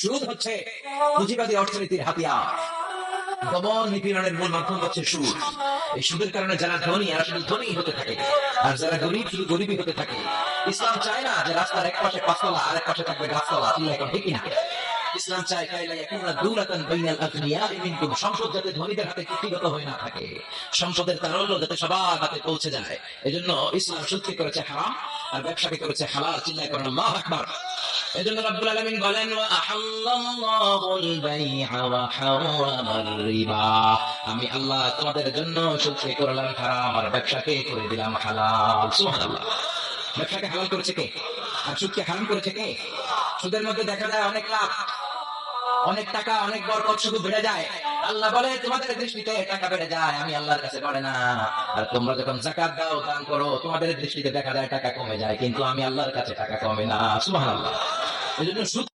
সুদ হচ্ছে পুঁজিবাদী অর্থনীতির হাতিয়ার। দমন নিপীড়নের মূল মাধ্যম হচ্ছে সুদ। এই সুদের কারণে যারা ধনী আর শুধু ধনী হতে থাকে, আর যারা গরিব শুধু গরিবই হতে থাকে। ইসলাম চায় না যে রাস্তার এক পাশে পাঁচতলা আর এক পাশে থাকবে গাছতলা, চিল্লা এখন ঠিক না? ইসলাম চায় কাইলা ইয়াকুনা দুলাতান বাইনাল আগনিয়াই মিনকুম, সম্পদ যাতে ধনীদের হাতে কুক্ষিগত হয়ে না থাকে, সম্পদের তারল্য যাতে সবার হাতে পৌঁছে যায়। এজন্য ইসলাম সুদকে করেছে হারাম আর ব্যবসাকে করেছে হালাল। চিল্লায় করেন আল্লাহু আকবার। এজন্য রব্বুল আলামিন বলেন ওয়া আহাল্লাল্লাহুল বাইআ ওয়া হারামার রিবা, আমি আল্লাহ তোমাদের জন্য সুদকে করলাম হারাম আর ব্যবসাকে করে দিলাম হালাল। সুবহানাল্লাহ। ব্যবসাকে হালাল করেছে কে আর সুদকে হারাম করেছে কে? সুদের মধ্যে দেখা যায় অনেক লাভ, অনেক টাকা, অনেক বরকত শুধু বেড়ে যায়। আল্লাহ বলে তোমাদের দৃষ্টিতে টাকা বেড়ে যায়, আমি আল্লাহর কাছে বাড়ে না। আর তোমরা যখন যাকাত দাও, দান করো, তোমাদের দৃষ্টিতে দেখা যায় টাকা কমে যায়, কিন্তু আমি আল্লাহর কাছে টাকা কমে না। সুবহানাল্লাহ। এজন্য সুদ